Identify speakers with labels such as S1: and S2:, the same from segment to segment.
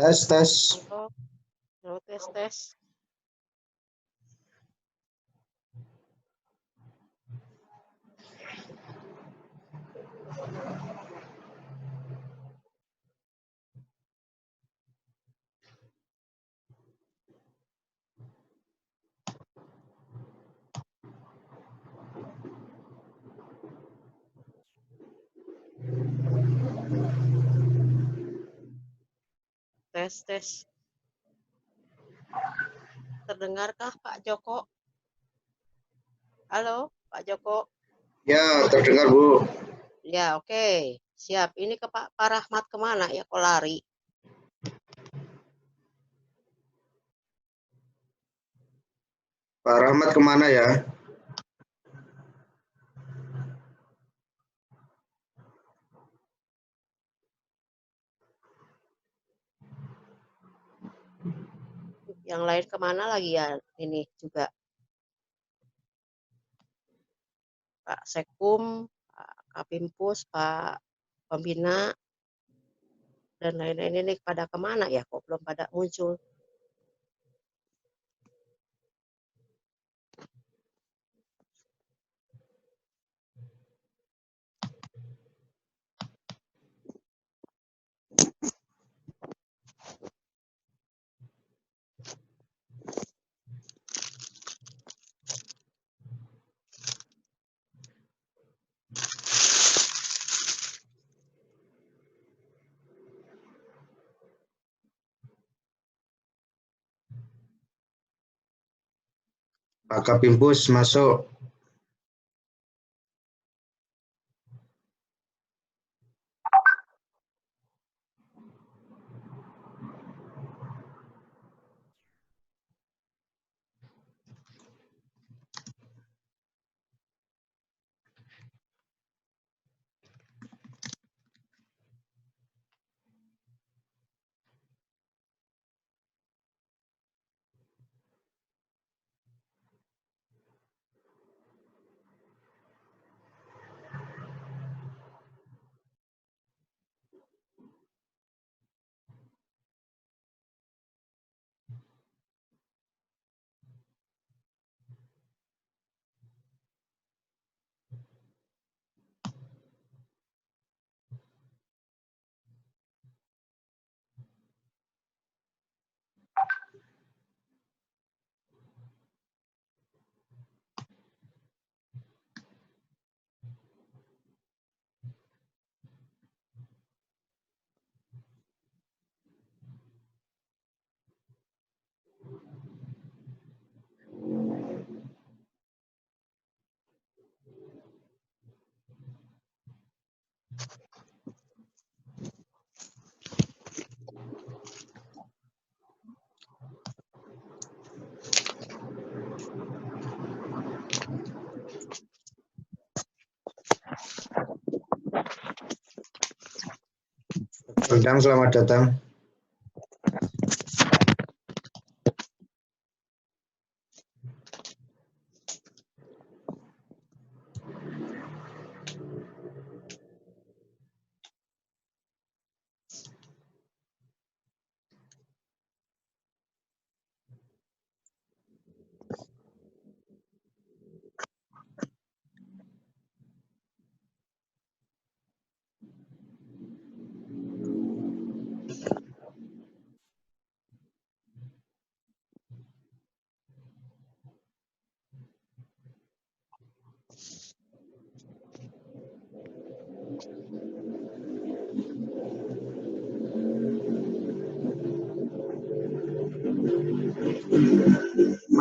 S1: Tes, tes.
S2: Halo, tes. Tes. Terdengarkah Pak Joko? Halo, Pak Joko.
S1: Ya, terdengar, Bu.
S2: Ya, oke. Siap. Ini ke Pak Rahmat kemana ya? Kok lari?
S1: Pak Rahmat kemana ya?
S2: Yang lain kemana lagi ya? Ini juga Pak Sekum, Pak Kapimpus, Pak Pembina, dan lain-lain ini pada kemana ya? Kok belum pada muncul?
S1: Pak Kapimpus masuk. Undang, selamat datang.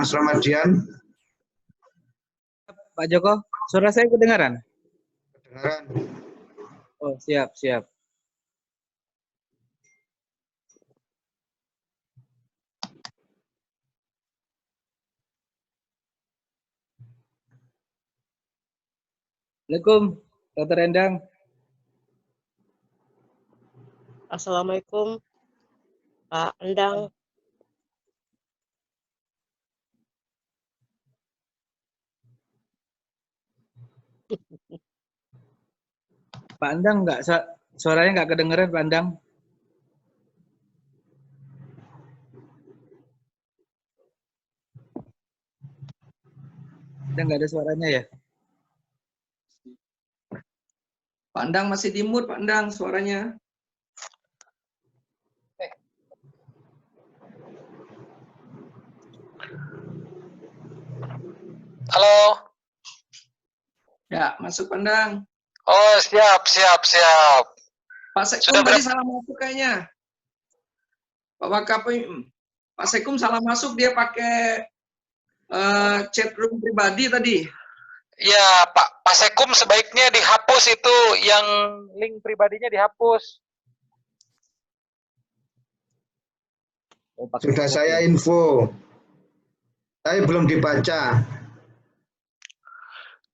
S1: Mas Ramadian.
S3: Pak Joko, suara saya kedengaran?
S1: Kedengaran.
S3: Oh, siap, siap. Assalamualaikum, Dr. Endang.
S2: Assalamualaikum, Pak Endang.
S3: Pak Endang, suaranya nggak kedengeran, Pak Endang. Udah nggak ada suaranya ya?
S4: Pak Endang masih di mute, Pak Endang, suaranya.
S5: Halo.
S4: Ya, masuk Pak Endang.
S5: Oh, siap.
S4: Pak Sekum
S5: Sudah
S4: tadi salah masuk kayaknya. Pak Wakapim, Pak Sekum salah masuk, dia pakai chat room pribadi tadi.
S5: Ya, Pak Sekum sebaiknya dihapus itu, yang link pribadinya dihapus.
S1: Sudah saya info. Tapi belum dibaca.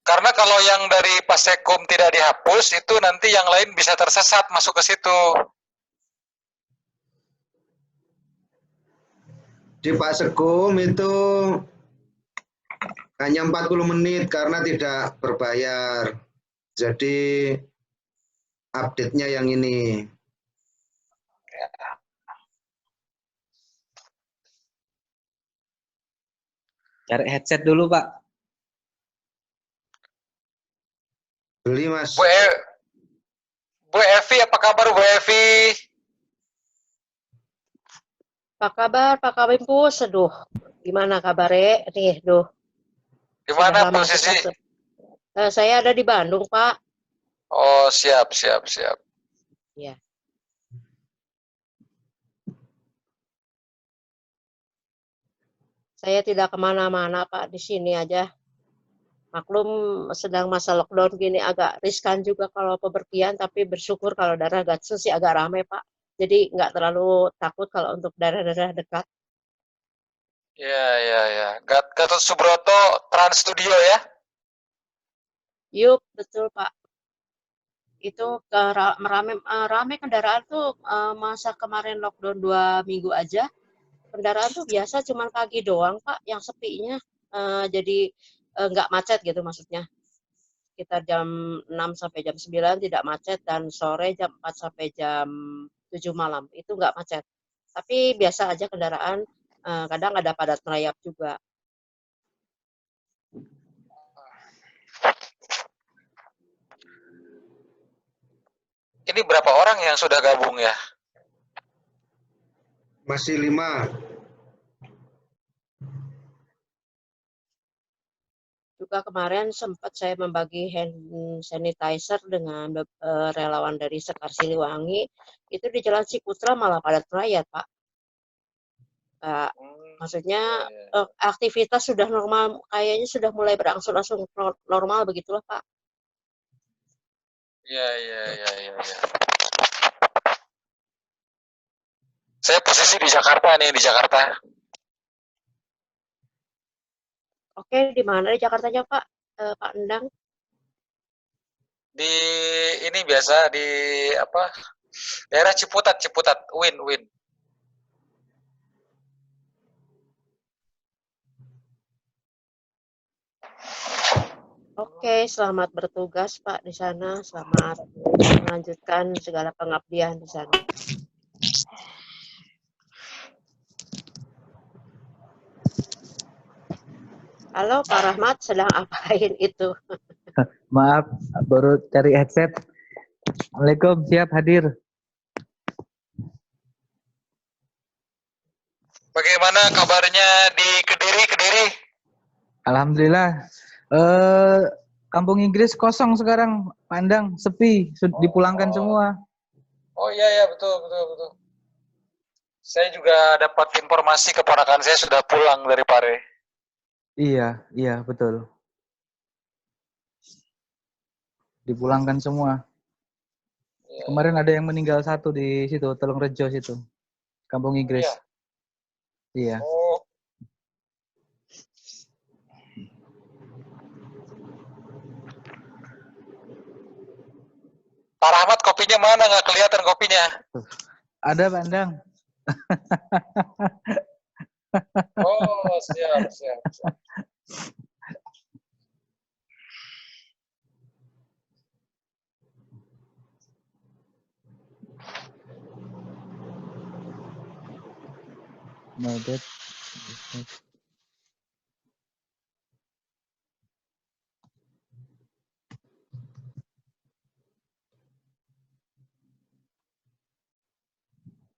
S5: Karena kalau yang dari Pak Sekum tidak dihapus, itu nanti yang lain bisa tersesat masuk ke situ.
S1: Di Pak Sekum itu hanya 40 menit karena tidak berbayar. Jadi update-nya yang ini.
S3: Cari headset dulu, Pak.
S1: Beli, Mas.
S5: Bu Evi, apa kabar Bu Evi?
S2: Apa kabar, Pak Kabimpus? Aduh, gimana kabarnya? Nih, duh.
S5: Gimana
S2: Sudah lama
S5: posisi?
S2: saya ada di Bandung, Pak.
S5: Oh, siap.
S2: Ya. Saya tidak kemana-mana, Pak. Di sini aja. Maklum sedang masa lockdown gini agak riskan juga kalau pepergian, tapi bersyukur kalau daerah Gatsu sih agak ramai, Pak. Jadi nggak terlalu takut kalau untuk daerah-daerah dekat.
S5: Ya. Gatot Subroto Trans Studio ya?
S2: Yup, betul, Pak. Itu rame kendaraan tuh masa kemarin lockdown 2 minggu aja. Kendaraan tuh biasa cuma pagi doang, Pak, yang sepinya. Jadi nggak macet gitu maksudnya. Sekitar jam 6 sampai jam 9 tidak macet, dan sore jam 4 sampai jam 7 malam itu nggak macet. Tapi biasa aja kendaraan, kadang ada padat merayap juga.
S5: Ini berapa orang yang sudah gabung ya?
S1: Masih 5.
S2: Juga kemarin sempat saya membagi hand sanitizer dengan relawan dari Sekar Siliwangi. Itu di Jalan Ciputra malah padat merayap, Pak. Maksudnya aktivitas sudah normal, kayaknya sudah mulai berangsur-angsur normal begitulah, Pak.
S5: Iya. Saya posisi di Jakarta nih, di Jakarta.
S2: Oke, di mana di Jakartanya, Pak? Pak Endang?
S5: Di ini biasa di apa? Daerah Ciputat, Win.
S2: Oke, selamat bertugas, Pak, di sana. Selamat melanjutkan segala pengabdian di sana. Halo, Pak Rahmat, sedang apain itu?
S3: Maaf, baru cari headset. Assalamualaikum, siap hadir.
S5: Bagaimana kabarnya di Kediri?
S3: Alhamdulillah. Kampung Inggris kosong sekarang, Pandang sepi, dipulangkan semua.
S5: Oh iya, betul. Saya juga dapat informasi keponakan saya sudah pulang dari Pare.
S3: Iya, betul. Dipulangkan semua. Kemarin ada yang meninggal satu di situ, Telung Rejo situ. Kampung Inggris. Iya.
S5: Oh, Pak Rahmat kopinya mana? Nggak kelihatan kopinya.
S3: Ada Pak Endang.
S5: Oh, siap.
S3: Noted.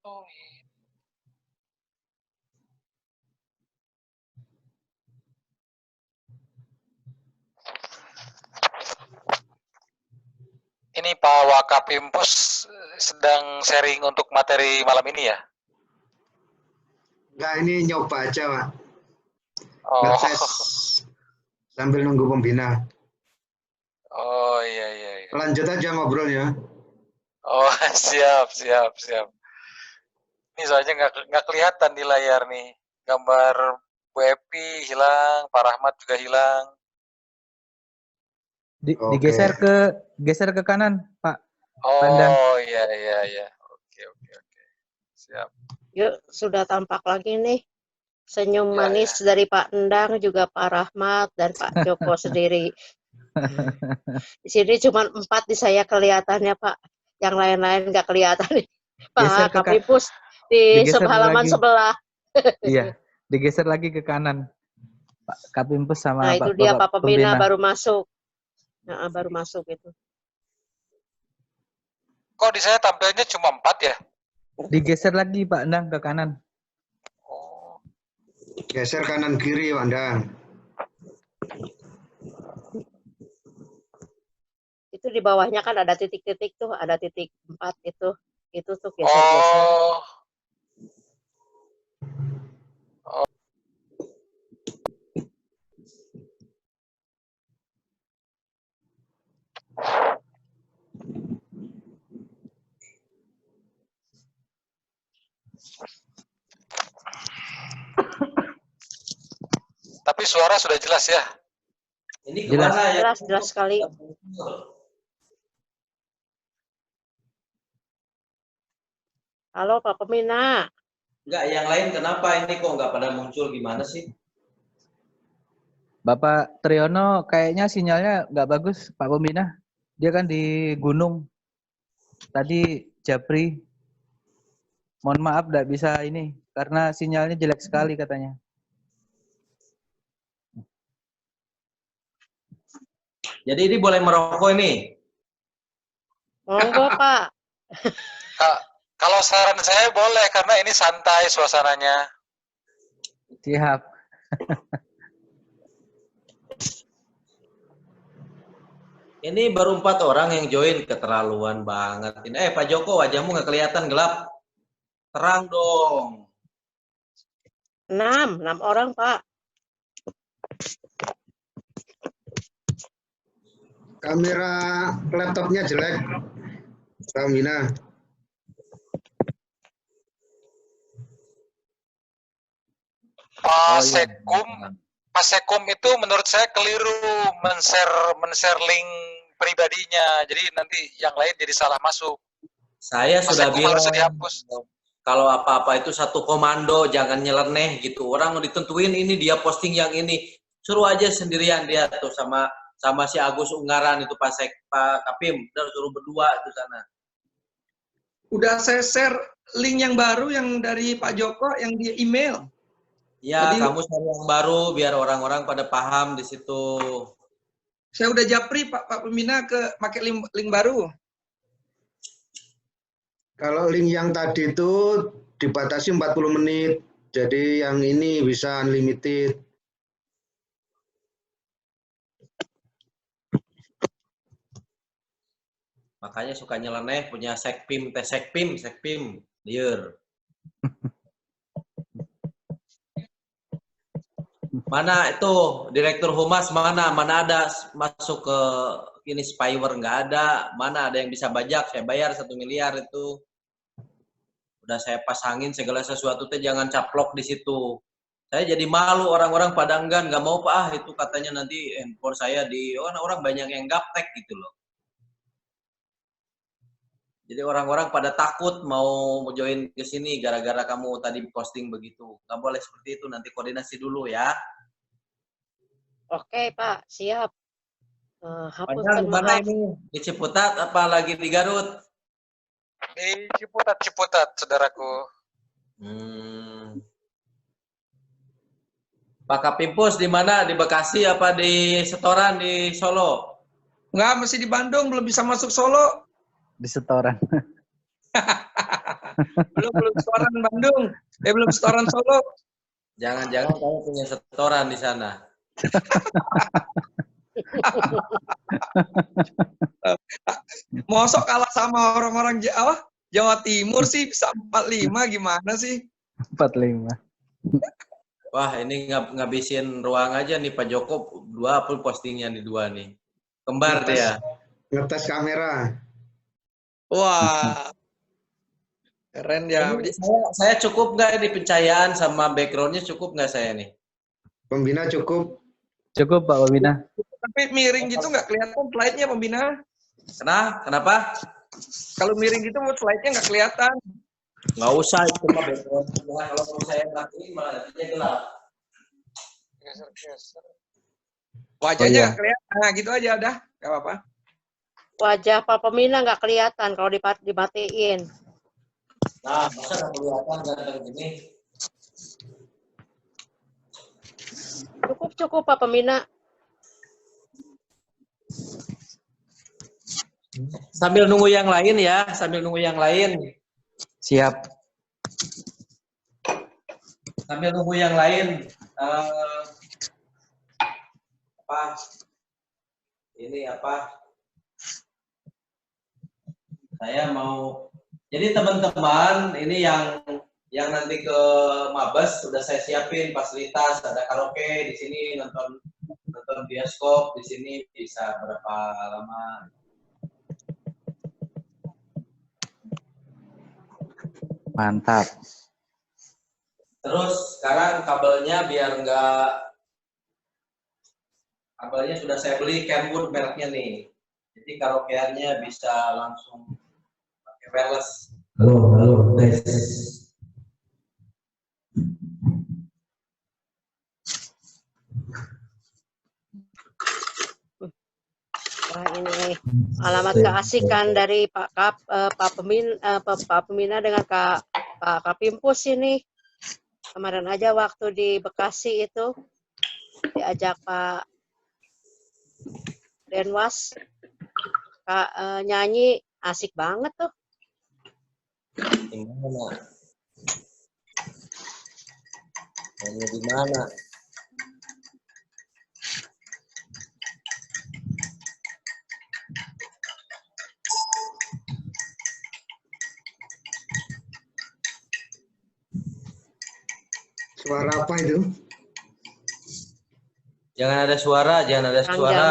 S5: Oh, ini Pak Wakapimpus sedang sharing untuk materi malam ini ya?
S1: Enggak, ini nyoba aja, Pak.
S5: Oh,
S1: Ngetes sambil nunggu pembina.
S5: oh iya.
S1: Lanjut aja ngobrolnya.
S5: Oh, siap. Ini soalnya nggak kelihatan di layar nih. Gambar Bu Epi hilang, Pak Rahmat juga hilang.
S1: Oke.
S3: Geser ke kanan, Pak.
S5: Oh iya. Oke. Siap.
S2: Yuk, sudah tampak lagi nih. Senyum
S5: Ya,
S2: manis dari Pak Endang, juga Pak Rahmat, dan Pak Joko sendiri. Di sini cuma 4 di saya kelihatannya, Pak. Yang lain-lain nggak kelihatan.
S3: Geser
S2: Pak
S3: ke
S2: Kapipus di
S3: digeser
S2: halaman
S3: lagi.
S2: sebelah.
S3: Iya, digeser lagi ke kanan. Pak Kapimpus sama
S2: Nah, itu dia
S3: Bapak
S2: Pak Pembina
S3: Pembina.
S2: baru masuk. Nah, baru masuk itu.
S5: Kok di saya tampilnya cuma 4 ya?
S3: Digeser lagi Pak Endang ke kanan.
S5: Oh,
S1: Geser kanan kiri, Wandang.
S2: Itu di bawahnya kan ada titik-titik tuh, ada titik 4 itu. Itu tuh geser-geser.
S5: oh. Tapi suara sudah jelas ya?
S6: Ini
S3: Jelas.
S6: kemana ya?
S2: Jelas sekali. Halo Pak Pembina.
S6: Enggak, yang lain kenapa ini kok nggak pada muncul, gimana sih?
S3: Bapak Triyono kayaknya sinyalnya nggak bagus, Pak Pembina. Dia kan di gunung. Tadi Japri. Mohon maaf nggak bisa ini karena sinyalnya jelek sekali katanya.
S6: Jadi ini boleh merokok ini?
S2: Monggo Pak.
S5: Kalau saran saya boleh karena ini santai suasananya.
S3: Siap.
S6: Ini baru 4 orang yang join, keterlaluan banget. Ini, Pak Joko, wajahmu nggak kelihatan, gelap. Terang dong.
S2: 6 orang Pak.
S1: Kamera laptopnya jelek, Pak Mina.
S5: Pak Sekum itu menurut saya keliru men-share link pribadinya. Jadi nanti yang lain jadi salah masuk.
S6: Saya
S5: Pak
S6: sudah
S5: Sekum
S6: bilang,
S5: harusnya dihapus.
S6: kalau apa-apa itu satu komando, jangan nyeleneh gitu. Orang ditentuin ini dia posting yang ini, suruh aja sendirian dia tuh sama si Agus Unggaran itu Pak Kapim, udah suruh berdua itu sana.
S4: Udah saya share link yang baru yang dari Pak Joko yang di email.
S6: Ya,
S4: Jadi-
S6: kamu share yang baru biar orang-orang pada paham di situ.
S4: Saya udah japri Pak Pembina ke pakai link baru.
S1: Kalau link yang tadi itu dibatasi 40 menit. Jadi yang ini bisa unlimited.
S6: Makanya suka nyeleneh punya sekpim, liar. Mana itu Direktur Humas mana? Mana ada masuk ke ini spyware, nggak ada. Mana ada yang bisa bajak? Saya bayar 1 miliar itu. Udah saya pasangin segala sesuatu teh jangan caplok di situ. Saya jadi malu, orang-orang pada enggan, nggak mau Pak, itu katanya nanti handphone saya di orang banyak yang gaptek gitu loh. Jadi orang-orang pada takut mau join ke sini gara-gara kamu tadi posting begitu. Nggak boleh seperti itu, nanti koordinasi dulu ya.
S2: Oke, Pak, siap.
S6: Panjang
S2: Hapunten
S6: gimana
S2: maaf.
S6: ini? Di Ciputat apa lagi di Garut?
S5: Di Ciputat, saudaraku.
S6: Pak Kapimpus di mana? Di Bekasi apa di Setoran di Solo?
S4: Enggak, masih di Bandung, belum bisa masuk Solo.
S3: Di setoran.
S4: Belum setoran Bandung. Belum setoran Solo.
S6: Jangan-jangan kamu punya setoran di sana.
S4: Mosok kalah sama orang-orang Jawa Timur sih, bisa 45 gimana sih?
S3: 45.
S6: Wah, ini ngabisin ruang aja nih Pak Joko. 2 pun postingnya nih 2 nih. Kembar dia.
S1: Ngetes kamera.
S4: Wah. Keren ya.
S6: Ini saya cukup nggak ini pencahayaan sama backgroundnya cukup nggak saya nih?
S1: Pembina cukup.
S3: Cukup Pak Pembina.
S4: Tapi miring gitu nggak kelihatan slide-nya, Pembina.
S6: Kenapa?
S4: Kalau miring gitu slide-nya nggak kelihatan.
S6: Nggak usah itu mah backgroundnya. Kalau mau saya matiin malah nantinya gelap.
S4: Wajahnya nggak kelihatan. Nah, gitu aja udah, nggak apa-apa.
S2: Wajah Pak Pemina nggak kelihatan kalau dimatiin.
S6: Nah, masa nggak kelihatan ganteng gini?
S2: Cukup Pak Pemina.
S6: Sambil nunggu yang lain ya, sambil nunggu yang lain.
S3: Siap.
S6: Sambil nunggu yang lain. Saya mau. Jadi teman-teman, ini yang nanti ke Mabes sudah saya siapin fasilitas, ada karaoke di sini, nonton bioskop di sini bisa berapa lama.
S3: Mantap.
S6: Terus sekarang kabelnya kabelnya sudah saya beli Kenwood mereknya nih. Jadi karaokeannya bisa langsung pakai wireless. Halo, tes.
S2: Wah, ini alamat keasikan dari Pak Pemina dengan Pak Kapimpus ini. Kemarin aja waktu di Bekasi itu diajak Pak Denwas nyanyi, asik banget tuh.
S6: Gimana? Nyanyi di mana?
S1: Suara apa itu?
S6: Jangan ada suara, jangan ada suara.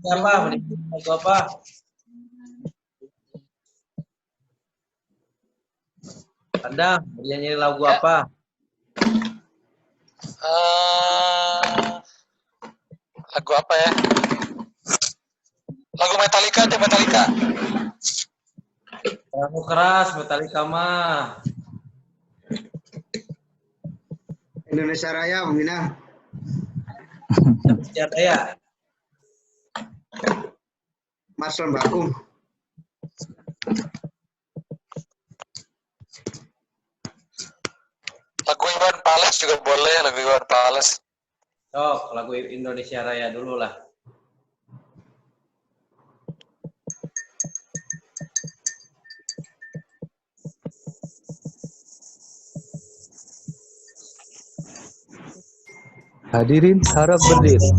S6: Apa? Lagu apa? Anda nyanyi lagu apa?
S5: Lagu apa ya? Lagu Metallica aja, Metallica.
S6: Lagu keras Metallica mah.
S1: Indonesia Raya, Pembina.
S6: Indonesia Raya.
S1: Mas Lembaku.
S5: Lagu Iwan Fals juga boleh, lagu Iwan Fals.
S6: Oh, lagu Indonesia Raya dulu lah.
S3: Hadirin harap berdiri.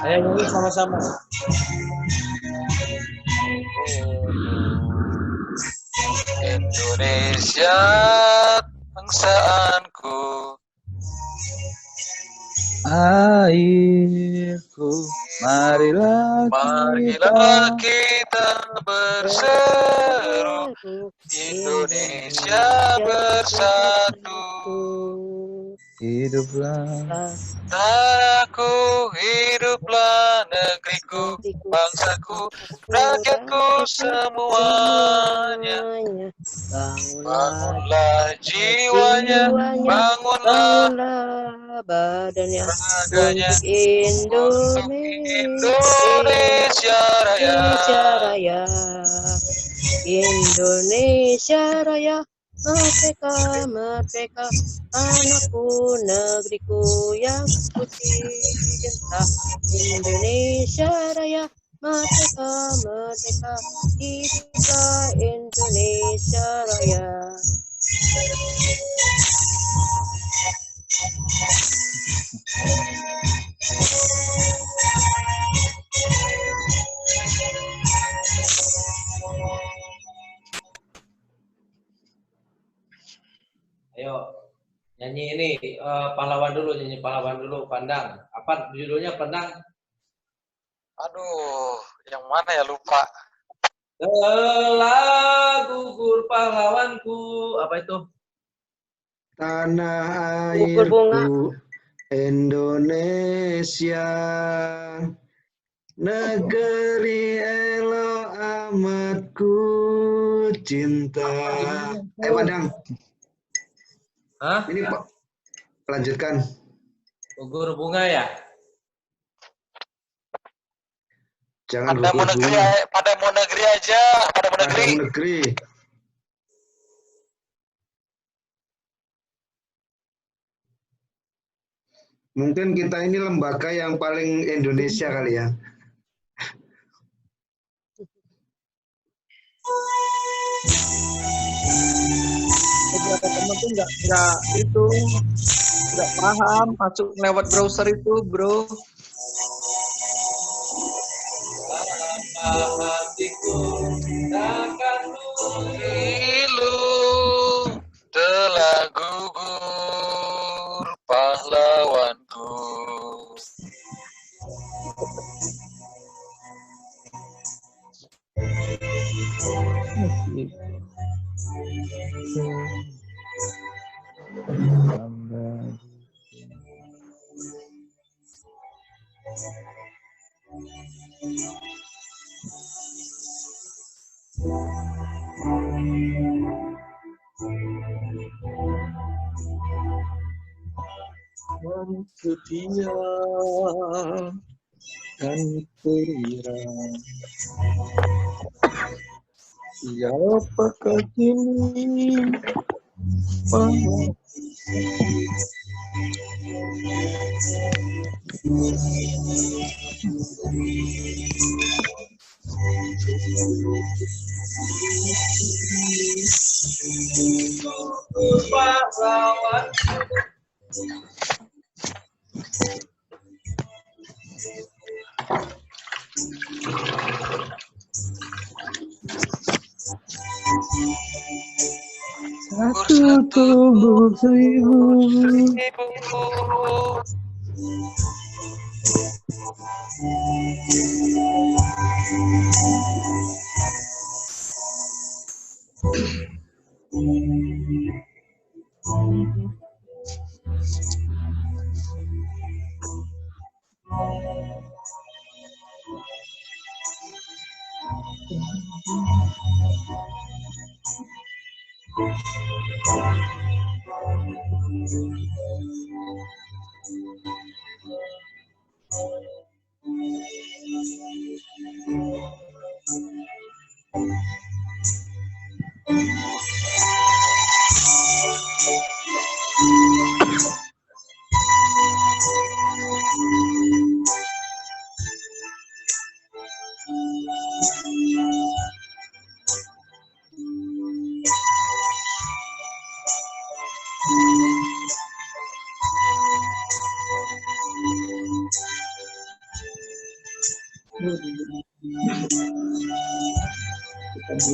S6: Ayo nyanyi sama-sama.
S5: Indonesia bangsaanku,
S3: Airku, marilah
S5: kita berseru, Indonesia bersatu.
S3: hiduplah.
S5: Tanahku, hiduplah negeriku, bangsaku, rakyatku semuanya. Bangunlah jiwanya, bangunlah
S2: badannya
S5: raganya
S2: untuk
S5: untuk Indonesia Raya.
S2: Indonesia Raya, merdeka, merdeka, anakku, negeriku yang ku cinta. Indonesia Raya, merdeka, merdeka, hiduplah Indonesia Raya.
S6: Ayo nyanyi ini pahlawan dulu, nyanyi pahlawan dulu. Pandang. Apa judulnya Pandang?
S5: Aduh, yang mana ya, lupa.
S6: Telah gugur pahlawanku. Apa itu?
S1: Tanah
S2: Gugur bunga.
S1: airku Indonesia, negeri elok amat ku cinta. Ayo Padang,
S6: Hah?
S1: ini Pak, lanjutkan.
S6: Gugur bunga ya?
S1: Jangan
S5: Padamu
S1: gugur
S5: negeri,
S1: bunga.
S5: padamu negeri aja, padamu negeri.
S1: Padamu negeri. Mungkin kita ini lembaga yang paling Indonesia kali ya.
S4: Beberapa teman tuh nggak paham masuk lewat browser itu, bro.
S6: Hatiku takkan
S5: Ilu telah gugur pahlawanku.
S4: Setia dan perwira, siapakah kini pahlawan?
S6: pahlawanku.
S3: Satu tubuh seribu.
S4: Pak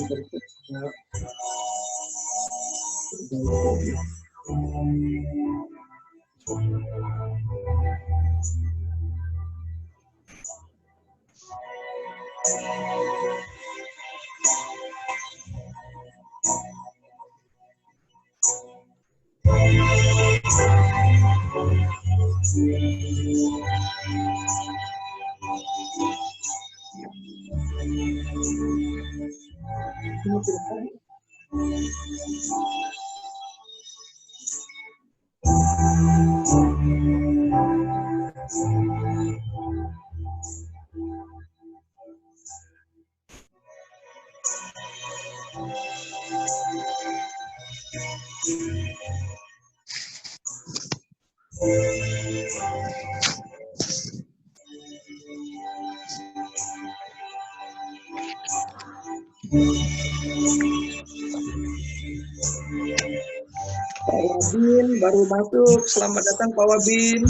S4: Wabin baru masuk. Selamat datang Pak Wabin.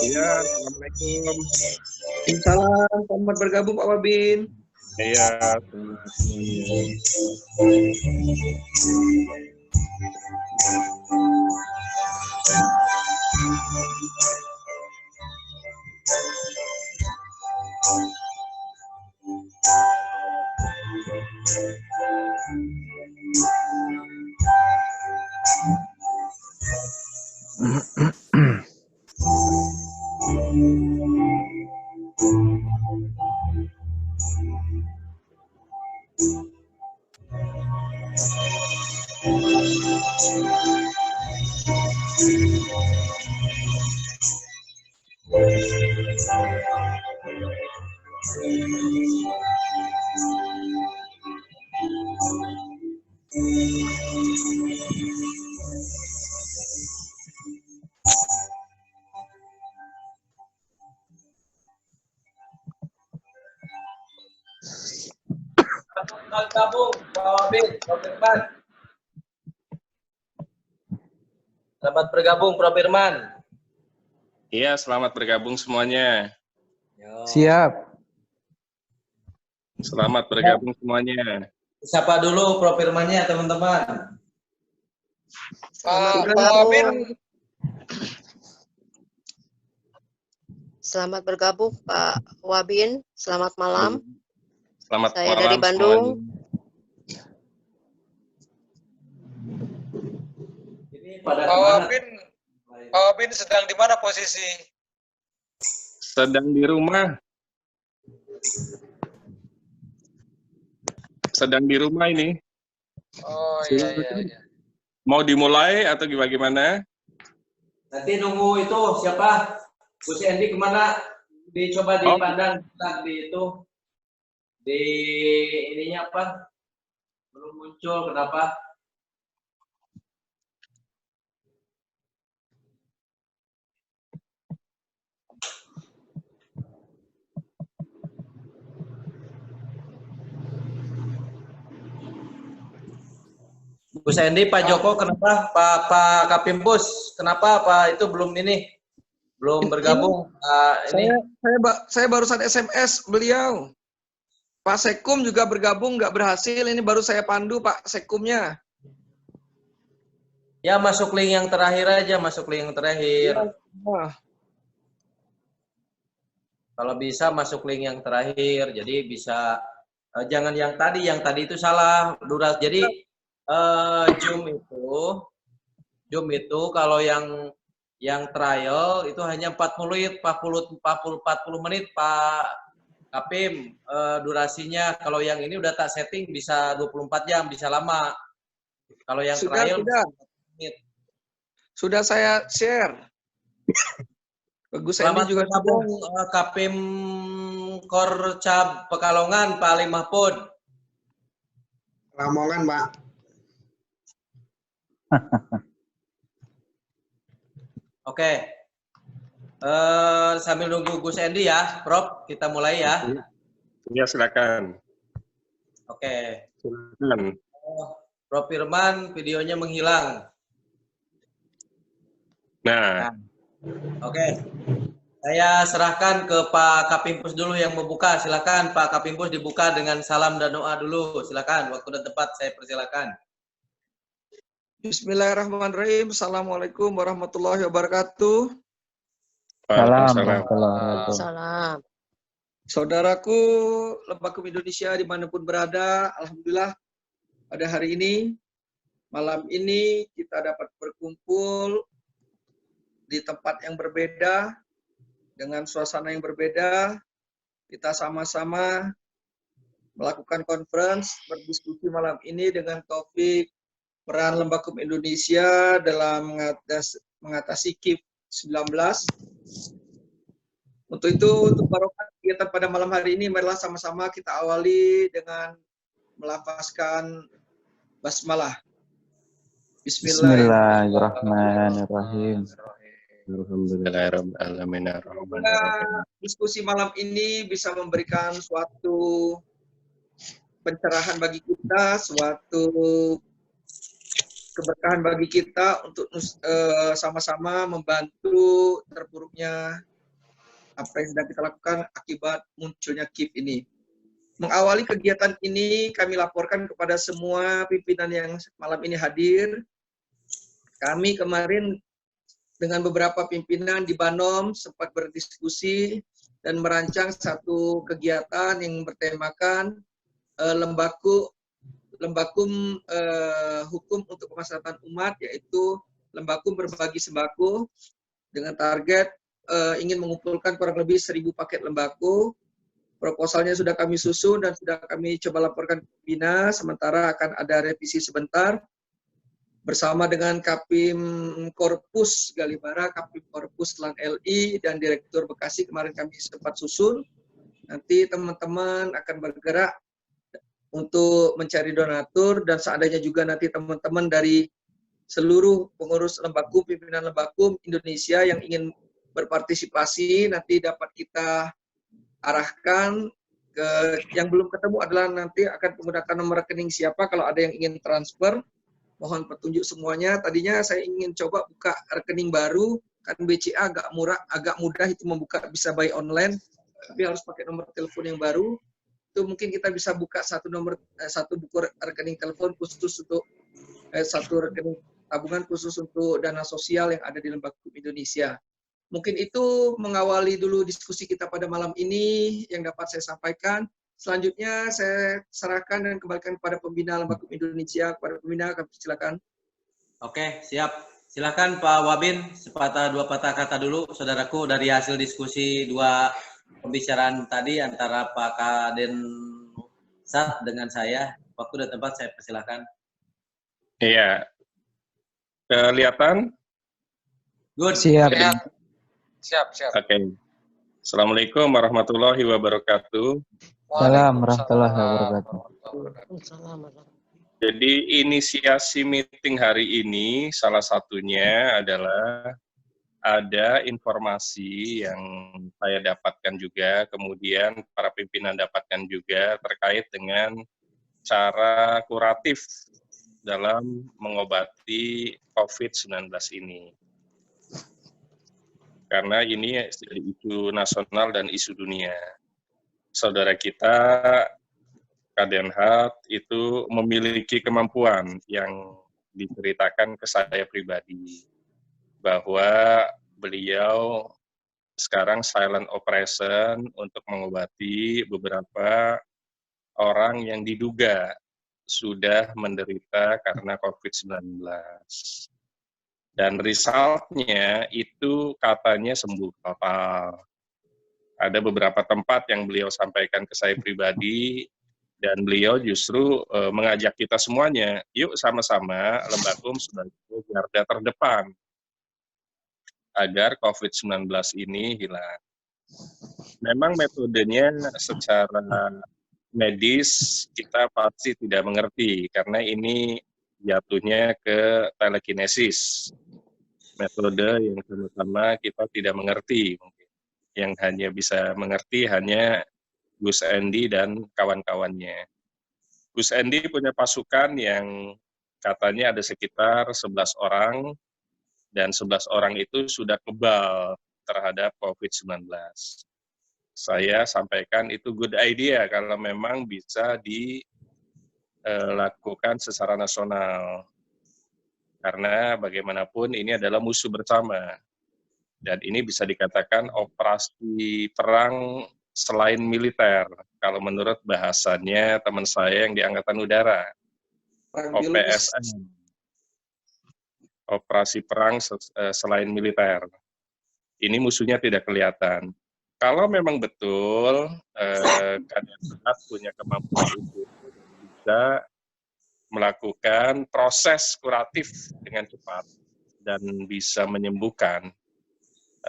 S7: Iya, Assalamualaikum.
S4: Salam, selamat bergabung Pak Wabin.
S7: Iya, selamat semuanya.
S6: Selamat bergabung, Pak Wabin, Prof. Firman. Selamat bergabung, Prof. Firman.
S7: Iya, selamat bergabung semuanya.
S3: Siap.
S7: Selamat bergabung semuanya.
S6: Siapa dulu Prof. Firmannya, teman-teman?
S2: Selamat
S4: Pak
S2: bergabung.
S4: Wabin.
S2: Selamat bergabung Pak Wabin. Selamat malam.
S7: Selamat
S2: Saya
S7: malam
S2: dari Bandung.
S6: Ini pada
S5: Pak
S6: kemana?
S5: Wabin sedang di mana posisi?
S7: Sedang di rumah. Sedang di rumah ini.
S5: Oh iya.
S7: Mau dimulai atau gimana?
S6: Nanti nunggu itu siapa? Bu Endi kemana? Dicoba dipandang di itu. Di ininya apa? Belum muncul, kenapa? Bu Sandy, Pak Joko, kenapa? Pak Kapimpus, kenapa Pak itu belum bergabung?
S4: Saya barusan SMS beliau. Pak Sekum juga bergabung, nggak berhasil. Ini baru saya pandu Pak Sekumnya.
S6: Ya masuk link yang terakhir aja, masuk link yang terakhir.
S4: Wah,
S6: Kalau bisa masuk link yang terakhir, jadi bisa jangan yang tadi itu salah durasi. Jadi Zoom itu kalau yang trial itu hanya 40 menit Pak Kapim durasinya. Kalau yang ini udah tak setting bisa 24 jam, bisa lama. Kalau yang trial
S4: sudah saya share. Bagus,
S6: selamat
S4: juga
S6: bergabung Kapim Korcab Pekalongan Pak Ali Mahfud.
S1: Lamongan, Pak.
S6: Oke. Sambil nunggu Gus Endi ya, Prof, kita mulai ya.
S7: Iya, silakan.
S6: Oke.
S7: Silakan.
S6: Prof Firman, videonya menghilang.
S7: Nah.
S6: Oke. Saya serahkan ke Pak Kapimpus dulu yang membuka. Silakan Pak Kapimpus dibuka dengan salam dan doa dulu. Silakan, waktu dan tempat saya persilakan.
S4: Bismillahirrahmanirrahim. Assalamualaikum warahmatullahi wabarakatuh.
S7: Waalaikumsalam.
S2: Salam.
S4: Saudaraku Lembakum Indonesia dimanapun berada, alhamdulillah pada hari ini, malam ini kita dapat berkumpul di tempat yang berbeda, dengan suasana yang berbeda. Kita sama-sama melakukan conference, berdiskusi malam ini dengan topik peran Lembakum Indonesia dalam mengatasi COVID-19. Untuk itu, untuk barokah kegiatan pada malam hari ini, marilah sama-sama kita awali dengan melafazkan basmalah.
S3: Bismillahirrahmanirrahim.
S7: Alhamdulillahirrahmanirrahim.
S4: Semoga diskusi malam ini bisa memberikan suatu pencerahan bagi kita, suatu keberkahan bagi kita untuk sama-sama membantu terpuruknya apa yang sedang kita lakukan akibat munculnya COVID ini. Mengawali kegiatan ini, kami laporkan kepada semua pimpinan yang malam ini hadir. Kami kemarin dengan beberapa pimpinan di Banom sempat berdiskusi dan merancang satu kegiatan yang bertemakan Lembakum Hukum untuk Kemaslahatan Umat, yaitu Lembakum Berbagi Sembako dengan target ingin mengumpulkan kurang lebih 1.000 paket lembako. Proposalnya sudah kami susun dan sudah kami coba laporkan ke Bina, sementara akan ada revisi sebentar. Bersama dengan Kapim Korpus Galibara, Kapim Korpus Lan LI, dan Direktur Bekasi kemarin kami sempat susun. Nanti teman-teman akan bergerak untuk mencari donatur, dan seandainya juga nanti teman-teman dari seluruh pengurus Lembakum, pimpinan Lembakum Indonesia yang ingin berpartisipasi, nanti dapat kita arahkan ke yang belum ketemu adalah nanti akan menggunakan nomor rekening siapa kalau ada yang ingin transfer. Mohon petunjuk semuanya. Tadinya saya ingin coba buka rekening baru, kan BCA agak murah, agak mudah itu membuka, bisa buy online, tapi harus pakai nomor telepon yang baru. Itu mungkin kita bisa buka satu buku rekening telepon khusus untuk satu rekening tabungan khusus untuk dana sosial yang ada di Lembakum Indonesia. Mungkin itu mengawali dulu diskusi kita pada malam ini yang dapat saya sampaikan. Selanjutnya saya serahkan dan kembalikan kepada pembina Lembakum Indonesia. Kepada pembina, kami silakan.
S6: Oke, siap. Silakan Pak Wabin, sepatah dua patah kata dulu, saudaraku, dari hasil diskusi dua pembicaraan tadi antara Pak Kaden Sat dengan saya. Waktu dan tempat saya persilakan.
S7: Iya. Kelihatan?
S6: Good.
S3: Siap.
S5: Siap.
S7: Oke. Assalamualaikum warahmatullahi wabarakatuh.
S3: Salam warahmatullahi wabarakatuh.
S7: Jadi inisiasi meeting hari ini salah satunya adalah ada informasi yang saya dapatkan juga, kemudian para pimpinan dapatkan juga terkait dengan cara kuratif dalam mengobati COVID-19 ini. Karena ini isu nasional dan isu dunia. Saudara kita, Kadenhat, itu memiliki kemampuan yang diceritakan ke saya pribadi, bahwa beliau sekarang silent operation untuk mengobati beberapa orang yang diduga sudah menderita karena COVID-19. Dan resultnya itu katanya sembuh total. Ada beberapa tempat yang beliau sampaikan ke saya pribadi, dan beliau justru mengajak kita semuanya, yuk sama-sama Lembakum sebagai garda terdepan agar COVID-19 ini hilang. Memang metodenya secara medis kita pasti tidak mengerti, karena ini jatuhnya ke telekinesis, metode yang sama-sama kita tidak mengerti. Yang hanya bisa mengerti hanya Gus Endi dan kawan-kawannya. Gus Endi punya pasukan yang katanya ada sekitar 11 orang, dan 11 orang itu sudah kebal terhadap COVID-19. Saya sampaikan itu good idea kalau memang bisa dilakukan secara nasional. Karena bagaimanapun ini adalah musuh bersama. Dan ini bisa dikatakan operasi perang selain militer. Kalau menurut bahasanya teman saya yang di Angkatan Udara. OPSM. Operasi perang selain militer. Ini musuhnya tidak kelihatan. Kalau memang betul kandidat punya kemampuan itu bisa melakukan proses kuratif dengan cepat dan bisa menyembuhkan,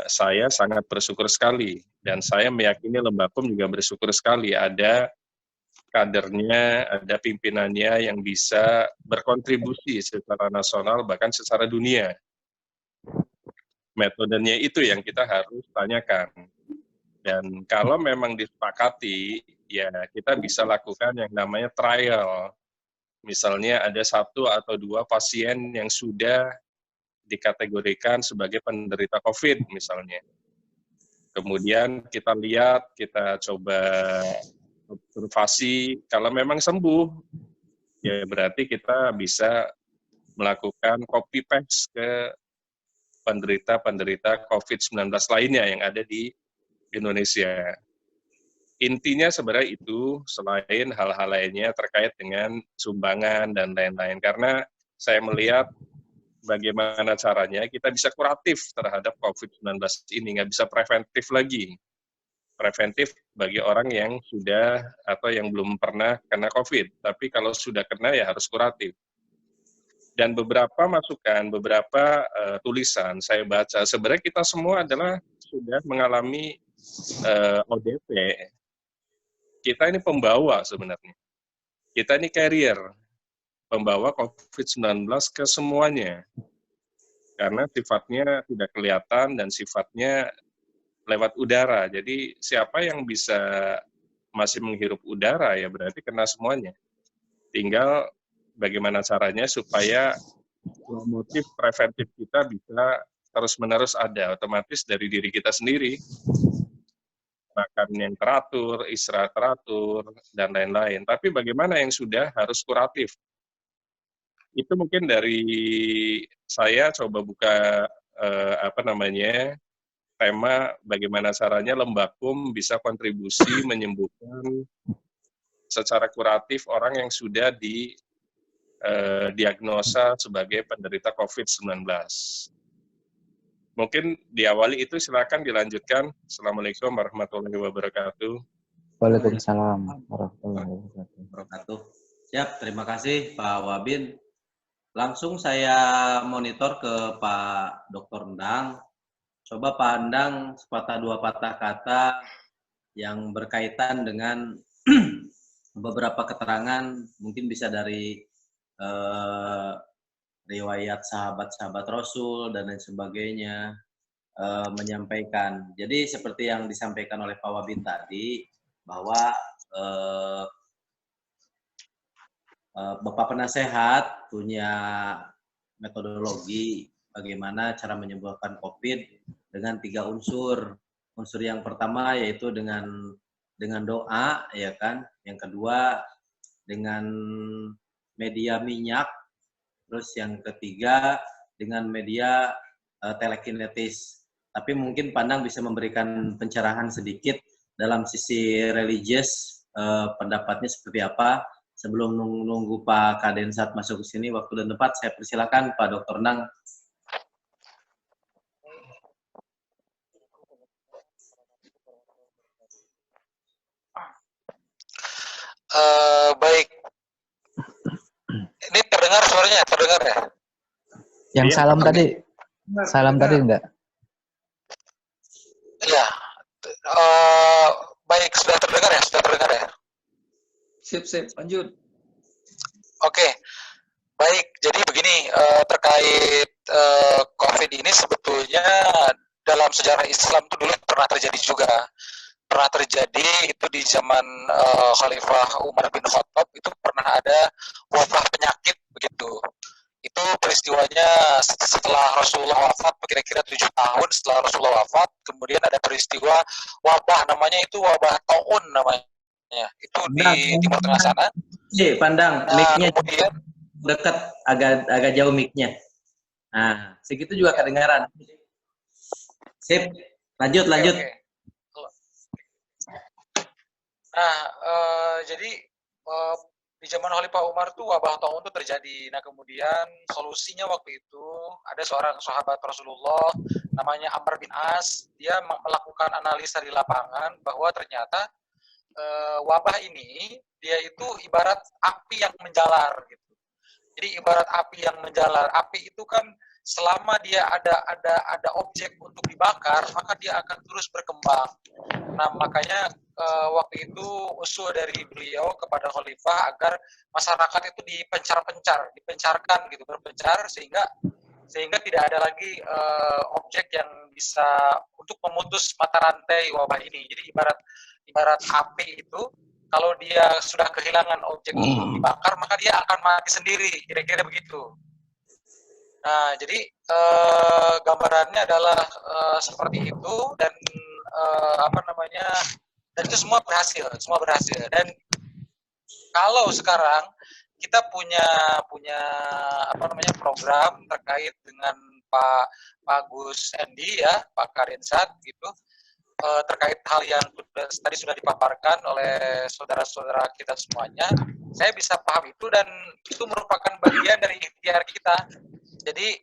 S7: saya sangat bersyukur sekali. Dan saya meyakini Lembakum juga bersyukur sekali ada kadernya, ada pimpinannya yang bisa berkontribusi secara nasional, bahkan secara dunia. Metodenya itu yang kita harus tanyakan. Dan kalau memang disepakati, ya kita bisa lakukan yang namanya trial. Misalnya ada 1 atau 2 pasien yang sudah dikategorikan sebagai penderita COVID misalnya. Kemudian kita lihat, kita coba observasi, kalau memang sembuh, ya berarti kita bisa melakukan copy paste ke penderita-penderita COVID-19 lainnya yang ada di Indonesia. Intinya sebenarnya itu, selain hal-hal lainnya terkait dengan sumbangan dan lain-lain. Karena saya melihat bagaimana caranya kita bisa kuratif terhadap COVID-19 ini, nggak bisa preventif lagi. Preventif bagi orang yang sudah atau yang belum pernah kena COVID. Tapi kalau sudah kena ya harus kuratif. Dan beberapa masukan, beberapa tulisan saya baca, sebenarnya kita semua adalah sudah mengalami ODP. Kita ini pembawa sebenarnya. Kita ini carrier, pembawa COVID-19 ke semuanya. Karena sifatnya tidak kelihatan dan sifatnya lewat udara. Jadi siapa yang bisa masih menghirup udara ya berarti kena semuanya. Tinggal bagaimana caranya supaya motif preventif kita bisa terus-menerus ada, otomatis dari diri kita sendiri. Makan yang teratur, istirahat teratur, dan lain-lain. Tapi bagaimana yang sudah harus kuratif? Itu mungkin dari saya coba buka tema bagaimana caranya Lembakum bisa kontribusi menyembuhkan secara kuratif orang yang sudah didiagnosa sebagai penderita COVID-19. Mungkin diawali itu, silakan dilanjutkan. Assalamualaikum warahmatullahi wabarakatuh.
S3: Waalaikumsalam warahmatullahi wabarakatuh.
S6: Siap, terima kasih Pak Wabin. Langsung saya monitor ke Pak Dr. Endang. Coba Pak Endang sepatah dua patah kata yang berkaitan dengan beberapa keterangan, mungkin bisa dari riwayat sahabat-sahabat Rasul dan lain sebagainya, menyampaikan. Jadi seperti yang disampaikan oleh Pak Wabin tadi, bahwa Bapak Penasehat punya metodologi bagaimana cara menyembuhkan COVID dengan 3 unsur. Unsur yang pertama yaitu dengan doa, ya kan. Yang kedua dengan media minyak. Terus yang ketiga dengan media telekinetis. Tapi mungkin Pandang bisa memberikan pencerahan sedikit dalam sisi religius, pendapatnya seperti apa. Sebelum nunggu Pak Kadensat masuk ke sini, waktu dan tempat, saya persilakan Pak Dr. Endang.
S5: Baik. Ini terdengar suaranya? Terdengar ya?
S3: Yang
S7: Iya,
S3: salam tadi, salam tadi enggak?
S5: Iya. Baik, sudah terdengar ya? Sudah terdengar ya?
S4: Sip, lanjut.
S5: Oke, baik. Jadi begini, terkait COVID ini sebetulnya dalam sejarah Islam itu dulu pernah terjadi juga. Pernah terjadi itu di zaman Khalifah Umar bin Khattab, itu pernah ada wabah penyakit begitu. Itu peristiwanya setelah Rasulullah wafat, kira-kira 7 tahun setelah Rasulullah wafat, kemudian ada peristiwa wabah, namanya itu wabah taun namanya. Itu di Timur Tengah sana.
S6: Pandang,
S5: Nah,
S6: mic-nya
S5: kemudian
S6: dekat, agak jauh mic-nya. Nah, segitu juga kedengaran. Sip, lanjut.
S5: Oke. Nah, jadi di zaman Khalifah Umar tuh wabah taun itu terjadi. Nah, kemudian solusinya waktu itu ada seorang sahabat Rasulullah namanya Amr bin As. Dia melakukan analisa di lapangan bahwa ternyata wabah ini dia itu ibarat api yang menjalar gitu. Jadi ibarat api yang menjalar. Api itu kan selama dia ada objek untuk dibakar, maka dia akan terus berkembang. Nah, makanya waktu itu usul dari beliau kepada khalifah agar masyarakat itu dipencarkan gitu, berpencar sehingga tidak ada lagi objek yang bisa untuk memutus mata rantai wabah ini. Jadi ibarat api itu, kalau dia sudah kehilangan objek untuk dibakar, maka dia akan mati sendiri, kira-kira begitu. Nah, jadi gambarannya adalah seperti itu, dan dan itu semua berhasil. Dan kalau sekarang kita punya program terkait dengan Pak Gus Endi ya, Pak Kadensat gitu, terkait hal yang tadi sudah dipaparkan oleh saudara-saudara kita semuanya. Saya bisa paham itu, dan itu merupakan bagian dari ikhtiar kita. Jadi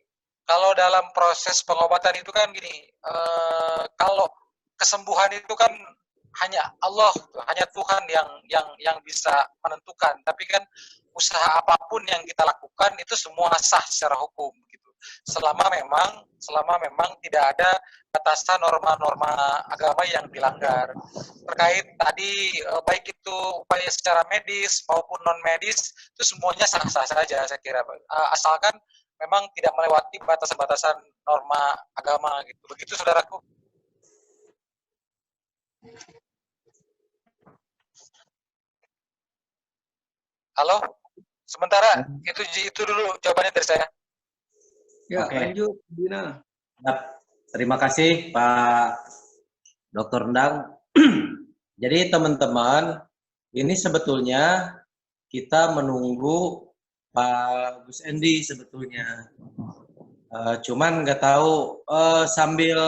S5: kalau dalam proses pengobatan itu kan gini, kalau kesembuhan itu kan hanya Allah, hanya Tuhan yang bisa menentukan. Tapi kan usaha apapun yang kita lakukan itu semua sah secara hukum gitu. Selama memang tidak ada batasan norma-norma agama yang dilanggar. Terkait tadi baik itu upaya secara medis maupun non medis, itu semuanya sah-sah saja saya kira. Asalkan memang tidak melewati batasan-batasan norma agama gitu. Begitu saudaraku. Halo, sementara itu dulu jawabannya dari saya.
S4: Ya,
S6: Oke.
S4: lanjut, Dina.
S6: Terima kasih Pak Dr. Endang. Jadi teman-teman, ini sebetulnya kita menunggu Pak Gus Endi sebetulnya. Cuman nggak tahu, sambil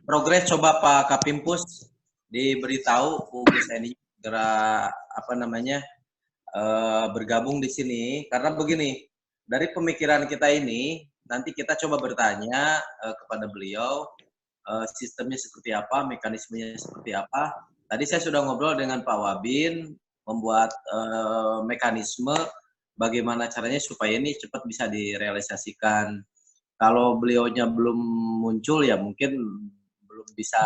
S6: progres coba Pak Kapimpus diberitahu Bu Gus Endi segera bergabung di sini, karena begini, dari pemikiran kita ini nanti kita coba bertanya kepada beliau sistemnya seperti apa, mekanismenya seperti apa. Tadi saya sudah ngobrol dengan Pak Wabin membuat mekanisme bagaimana caranya supaya ini cepat bisa direalisasikan. Kalau beliaunya belum muncul ya mungkin belum bisa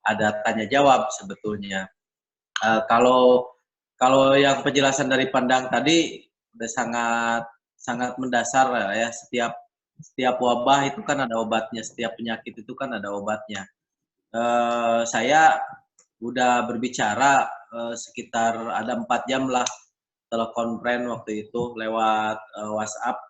S6: ada tanya jawab sebetulnya. Kalau yang penjelasan dari Pandang tadi udah sangat mendasar ya. Setiap wabah itu kan ada obatnya, setiap penyakit itu kan ada obatnya. Saya udah berbicara sekitar ada 4 jam lah telekonferensi waktu itu lewat WhatsApp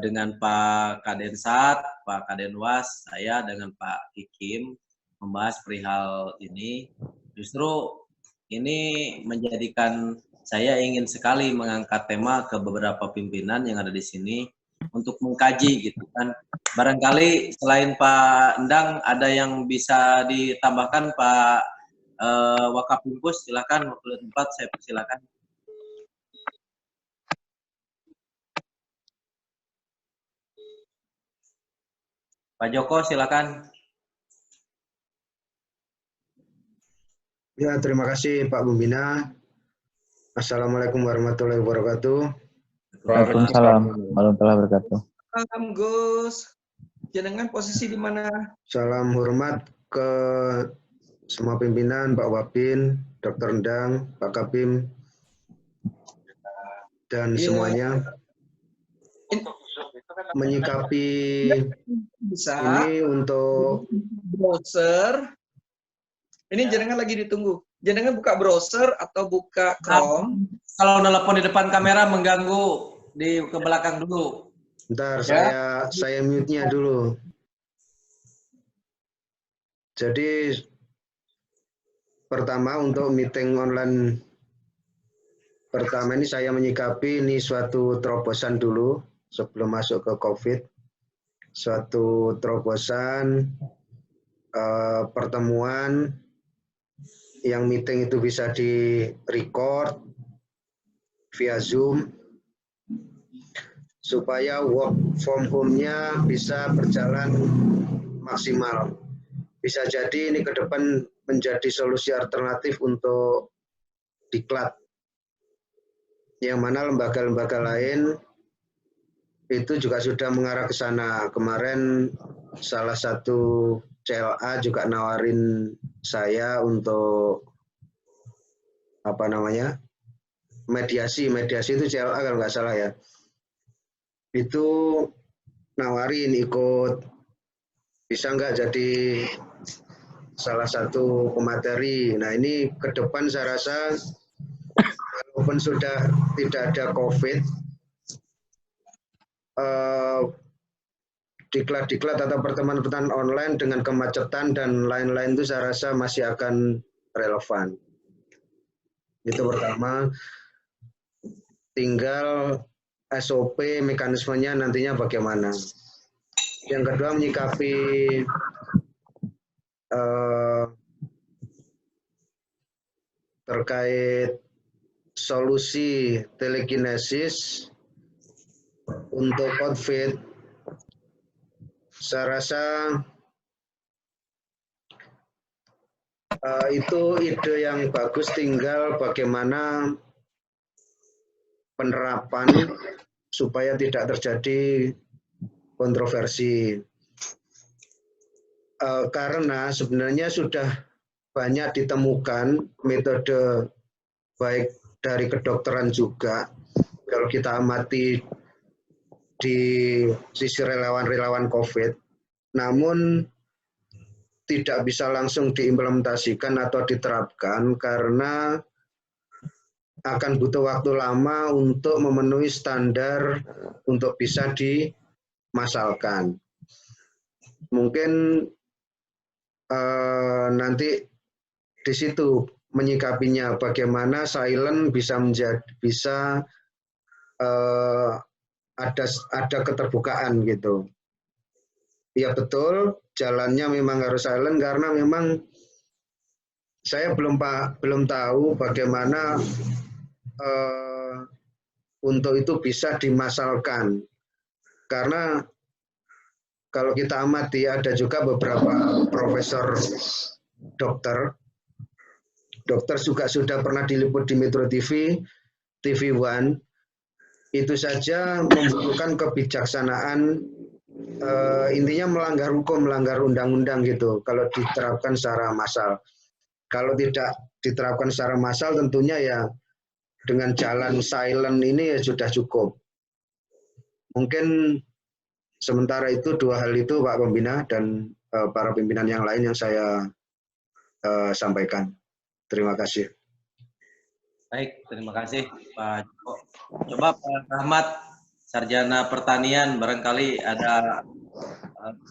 S6: dengan Pak Kadensat, Pak Kadenwas, saya dengan Pak Kikim membahas perihal ini. Justru ini menjadikan saya ingin sekali mengangkat tema ke beberapa pimpinan yang ada di sini untuk mengkaji gitu kan. Barangkali selain Pak Endang ada yang bisa ditambahkan Pak Wakapimpus, silakan waktu tempat saya persilakan. Pak Joko silakan.
S1: Ya, terima kasih Pak Bumbina. Assalamualaikum warahmatullahi wabarakatuh.
S3: Waalaikumsalam warahmatullahi wabarakatuh.
S4: Salam Gus. Jenengan posisi di mana?
S1: Salam hormat ke semua pimpinan, Pak Wabin, Dr. Endang, Pak Kapim, dan semuanya. Menyikapi
S4: Bisa
S1: ini untuk
S4: browser. Ini jenengan lagi ditunggu. Jenengan buka browser atau buka Chrome.
S6: Kalau nelpon di depan kamera mengganggu. ke belakang dulu.
S1: Bentar,
S6: Ya.
S1: saya mute-nya dulu. Jadi pertama untuk meeting online pertama ini saya menyikapi ini suatu terobosan dulu sebelum masuk ke COVID. Suatu terobosan pertemuan yang meeting itu bisa di-record via Zoom supaya work from home-nya bisa berjalan maksimal. Bisa jadi ini ke depan menjadi solusi alternatif untuk diklat. Yang mana lembaga-lembaga lain itu juga sudah mengarah ke sana. Kemarin salah satu CLA juga nawarin saya untuk mediasi itu CLA kalau nggak salah ya. Itu nawarin ikut, bisa nggak jadi salah satu pemateri. Nah ini ke depan saya rasa walaupun sudah tidak ada COVID, diklat-diklat atau pertemuan-pertemuan online dengan kemacetan dan lain-lain itu saya rasa masih akan relevan. Itu pertama. Tinggal SOP mekanismenya nantinya bagaimana. Yang kedua menyikapi terkait solusi telekinesis untuk COVID, saya rasa itu ide yang bagus, tinggal bagaimana penerapan supaya tidak terjadi kontroversi. Karena sebenarnya sudah banyak ditemukan metode baik dari kedokteran juga, kalau kita amati di sisi relawan-relawan COVID, namun tidak bisa langsung diimplementasikan atau diterapkan karena akan butuh waktu lama untuk memenuhi standar untuk bisa dimasalkan. Mungkin nanti di situ menyikapinya bagaimana silent bisa ada keterbukaan gitu. Ya betul, jalannya memang harus silent karena memang saya belum tahu bagaimana untuk itu bisa dimasalkan. Karena kalau kita amati ada juga beberapa profesor dokter juga sudah pernah diliput di Metro TV, TV One, itu saja membutuhkan kebijaksanaan, intinya melanggar hukum, melanggar undang-undang gitu, kalau diterapkan secara massal. Kalau tidak diterapkan secara massal tentunya ya dengan jalan silent ini ya sudah cukup. Mungkin sementara itu dua hal itu Pak Pembina dan para pimpinan yang lain yang saya sampaikan. Terima kasih.
S6: Baik, terima kasih Pak Joko. Coba Pak Rahmat, Sarjana Pertanian, barangkali ada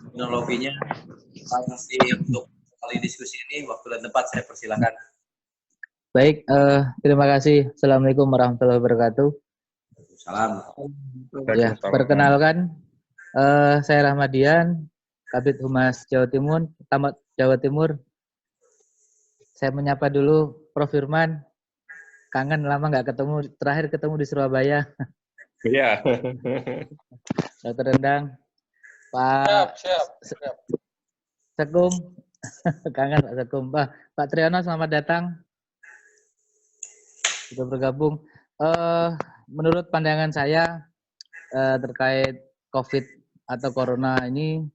S6: teknologinya untuk kali diskusi ini. Waktu dan tempat saya persilakan.
S3: Baik, terima kasih. Assalamualaikum warahmatullahi wabarakatuh.
S6: Salam.
S3: Ya, perkenalkan, saya Rahmadian, Kabid Humas Jawa Timur, Tamat Jawa Timur. Saya menyapa dulu Prof. Firman. Kangen lama nggak ketemu, terakhir ketemu di Surabaya.
S7: Iya.
S3: Dr. Endang, Pak Sekum, kangen Pak Sekum. Pak Triyono, selamat datang. Sudah bergabung. Menurut pandangan saya terkait COVID atau Corona ini,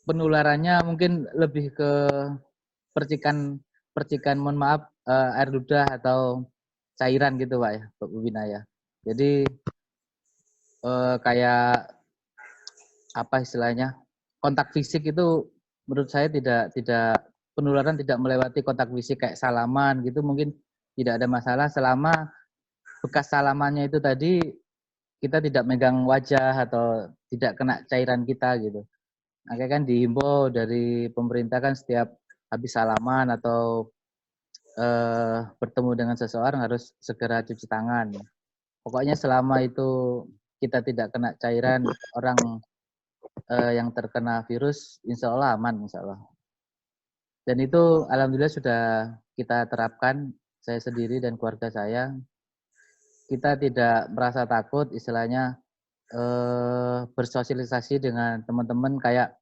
S3: penularannya mungkin lebih ke percikan, mohon maaf, air ludah atau cairan gitu Pak ya, Pak Bubina ya. Jadi kayak apa istilahnya, kontak fisik itu menurut saya tidak penularan tidak melewati kontak fisik, kayak salaman gitu mungkin tidak ada masalah selama bekas salamannya itu tadi kita tidak megang wajah atau tidak kena cairan kita gitu. Makanya kan dihimbau dari pemerintah kan setiap habis salaman atau bertemu dengan seseorang harus segera cuci tangan. Pokoknya selama itu kita tidak kena cairan orang yang terkena virus, insya Allah aman, insya Allah. Dan itu alhamdulillah sudah kita terapkan, saya sendiri dan keluarga saya. Kita tidak merasa takut, istilahnya bersosialisasi dengan teman-teman kayak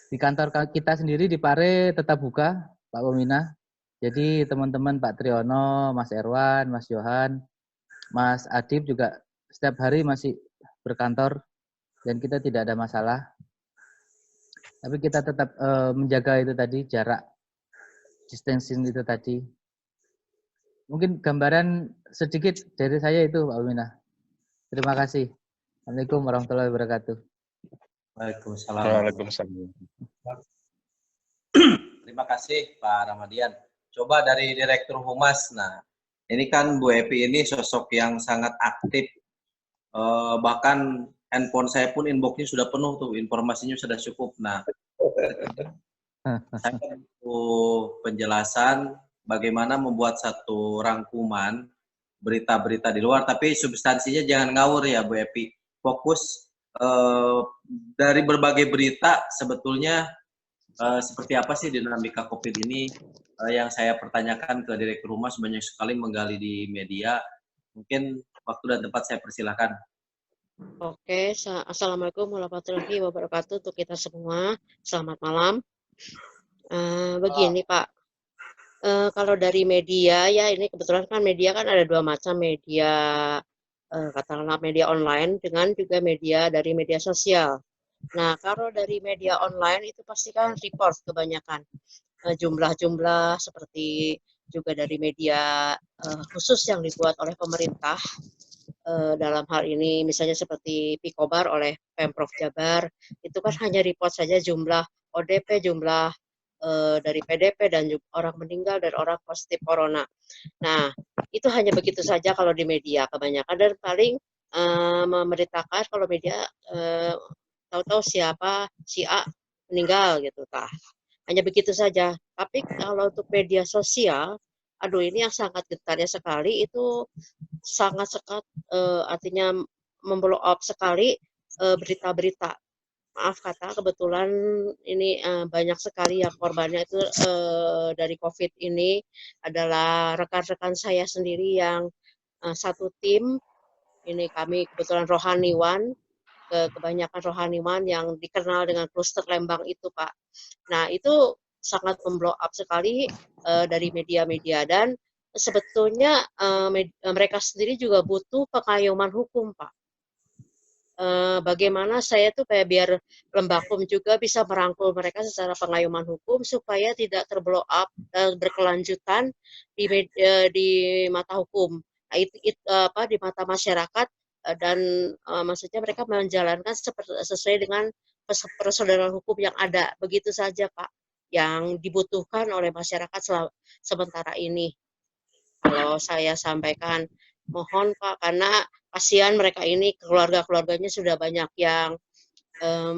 S3: di kantor kita sendiri di Pare tetap buka, Pak Pembina. Jadi teman-teman Pak Triyono, Mas Erwan, Mas Johan, Mas Adib juga setiap hari masih berkantor dan kita tidak ada masalah. Tapi kita tetap menjaga itu tadi, jarak, distancing itu tadi. Mungkin gambaran sedikit dari saya itu, Pak Pembina. Terima kasih. Assalamualaikum warahmatullahi wabarakatuh.
S6: Waalaikumsalam.
S7: Waalaikumsalam.
S6: Terima kasih Pak Ramadian. Coba dari Direktur Humas. Nah, ini kan Bu Epi ini sosok yang sangat aktif. Bahkan handphone saya pun inbox-nya sudah penuh tuh, informasinya sudah cukup. Nah, saya butuh penjelasan bagaimana membuat satu rangkuman berita-berita di luar, tapi substansinya jangan ngawur ya Bu Epi. Fokus dari berbagai berita sebetulnya seperti apa sih dinamika COVID ini yang saya pertanyakan ke Direktur Humas, banyak sekali menggali di media. Mungkin waktu dan tempat saya persilahkan.
S2: Oke, Assalamualaikum warahmatullahi wabarakatuh untuk kita semua. Selamat malam. Begini Pak, kalau dari media ya ini kebetulan kan media kan ada dua macam, media katakanlah media online dengan juga media dari media sosial. Nah, kalau dari media online itu pasti kan report kebanyakan jumlah-jumlah seperti juga dari media khusus yang dibuat oleh pemerintah. Dalam hal ini misalnya seperti Pikobar oleh Pemprov Jabar, itu kan hanya report saja jumlah ODP, jumlah dari PDP dan orang meninggal dan orang positif corona. Nah, itu hanya begitu saja kalau di media kebanyakan, dan paling memberitakan kalau media tahu-tahu siapa si A meninggal gitu, hanya begitu saja. Tapi kalau untuk media sosial, aduh ini yang sangat getarnya sekali, itu sangat artinya memblow up sekali berita-berita. Maaf kata, kebetulan ini banyak sekali yang korbannya itu dari COVID ini adalah rekan-rekan saya sendiri yang satu tim. Ini kami kebetulan rohaniwan, kebanyakan rohaniwan yang dikenal dengan kluster Lembang itu, Pak. Nah, itu sangat memblow up sekali dari media-media, dan sebetulnya mereka sendiri juga butuh pengayoman hukum, Pak. Bagaimana saya tuh kayak biar Lembakum juga bisa merangkul mereka secara pengayoman hukum supaya tidak terblow up berkelanjutan di mata hukum. Nah, di mata masyarakat, dan maksudnya mereka menjalankan sesuai dengan prosedur hukum yang ada. Begitu saja Pak yang dibutuhkan oleh masyarakat sementara ini. Kalau saya sampaikan, mohon Pak, karena kasihan mereka ini, keluarga-keluarganya sudah banyak yang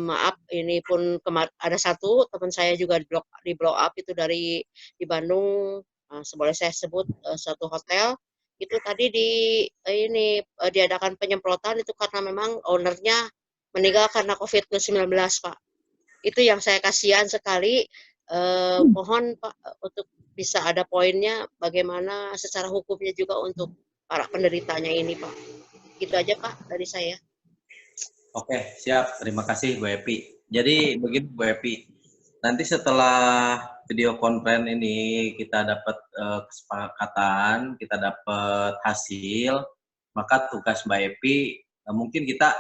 S2: maaf, ini pun ada satu teman saya juga di blow up itu di Bandung, boleh saya sebut suatu hotel itu tadi diadakan penyemprotan itu karena memang ownernya meninggal karena COVID-19, Pak. Itu yang saya kasihan sekali. Mohon Pak untuk bisa ada poinnya bagaimana secara hukumnya juga untuk para penderitanya ini, Pak. Gitu aja Pak dari saya.
S6: Oke, siap. Terima kasih Bu Epi. Jadi begini Bu Epi, nanti setelah video konferensi ini kita dapat kesepakatan, kita dapat hasil, maka tugas Mbak Epi mungkin kita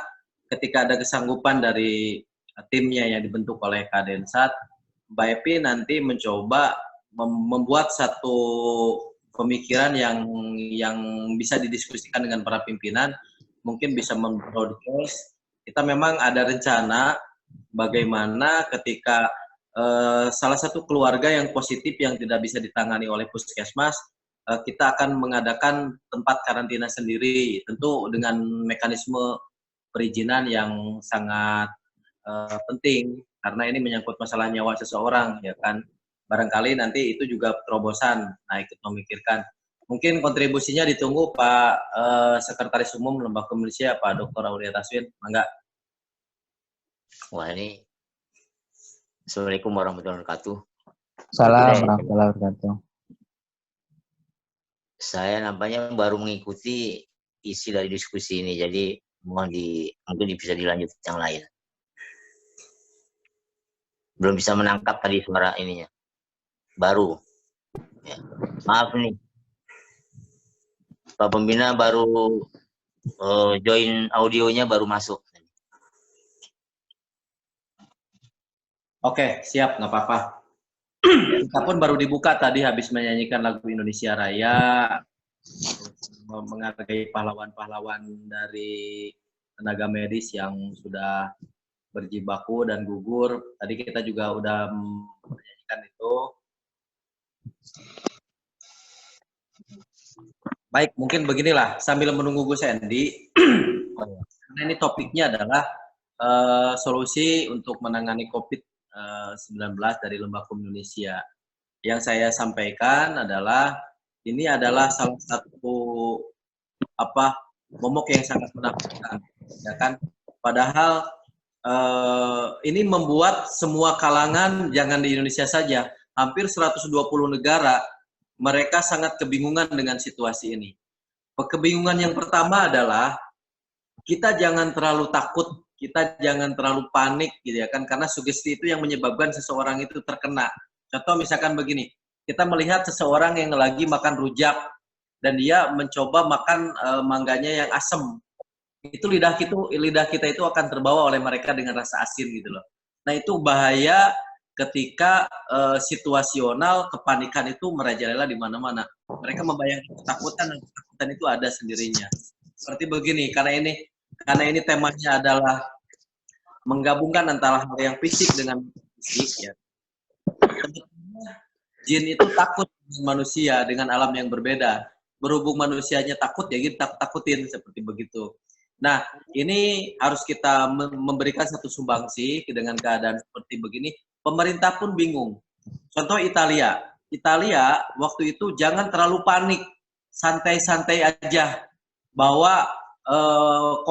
S6: ketika ada kesanggupan dari timnya yang dibentuk oleh Kadensat, Mbak Epi nanti mencoba membuat satu pemikiran yang bisa didiskusikan dengan para pimpinan, mungkin bisa membroadcast. Kita memang ada rencana bagaimana ketika salah satu keluarga yang positif yang tidak bisa ditangani oleh puskesmas, kita akan mengadakan tempat karantina sendiri, tentu dengan mekanisme perizinan yang sangat penting, karena ini menyangkut masalah nyawa seseorang, ya kan. Barangkali nanti itu juga terobosan. Nah, ikut memikirkan. Mungkin kontribusinya ditunggu Pak Sekretaris Umum Lembaga Indonesia, Pak Dr. Aulia Taswin. Mangga.
S8: Wah, ini Assalamualaikum warahmatullahi wabarakatuh.
S3: Salam warahmatullahi wabarakatuh.
S8: Saya nampaknya baru mengikuti isi dari diskusi ini, jadi mohon mungkin bisa dilanjut yang lain. Belum bisa menangkap tadi suara ininya. Baru. Ya. Maaf nih. Pak Pembina baru join audionya baru masuk.
S6: Oke, siap, nggak apa-apa. Kita pun baru dibuka tadi habis menyanyikan lagu Indonesia Raya, menghargai pahlawan-pahlawan dari tenaga medis yang sudah berjibaku dan gugur. Tadi kita juga udah menyanyikan itu. Baik, mungkin beginilah, sambil menunggu Gus Endi, karena ini topiknya adalah solusi untuk menangani COVID-19 dari Lembaga Indonesia. Yang saya sampaikan adalah ini adalah salah satu momok yang sangat menakutkan, ya kan? Padahal ini membuat semua kalangan, jangan di Indonesia saja, hampir 120 negara mereka sangat kebingungan dengan situasi ini. Kebingungan yang pertama adalah kita jangan terlalu takut, kita jangan terlalu panik gitu ya kan, karena sugesti itu yang menyebabkan seseorang itu terkena. Contoh misalkan begini, kita melihat seseorang yang lagi makan rujak dan dia mencoba makan mangganya yang asam. Itu lidah kita itu akan terbawa oleh mereka dengan rasa asin gitu loh. Nah, itu bahaya ketika situasional kepanikan itu merajalela di mana-mana. Mereka membayangkan ketakutan dan ketakutan itu ada sendirinya. Seperti begini, karena ini temanya adalah menggabungkan antara hal yang fisik dengan fisik ya. Jin itu takut dengan manusia, dengan alam yang berbeda. Berhubung manusianya takut ya kita takutin seperti begitu. Nah, ini harus kita memberikan satu sumbangsi dengan keadaan seperti begini. Pemerintah pun bingung. Contoh Italia waktu itu jangan terlalu panik, santai-santai aja bahwa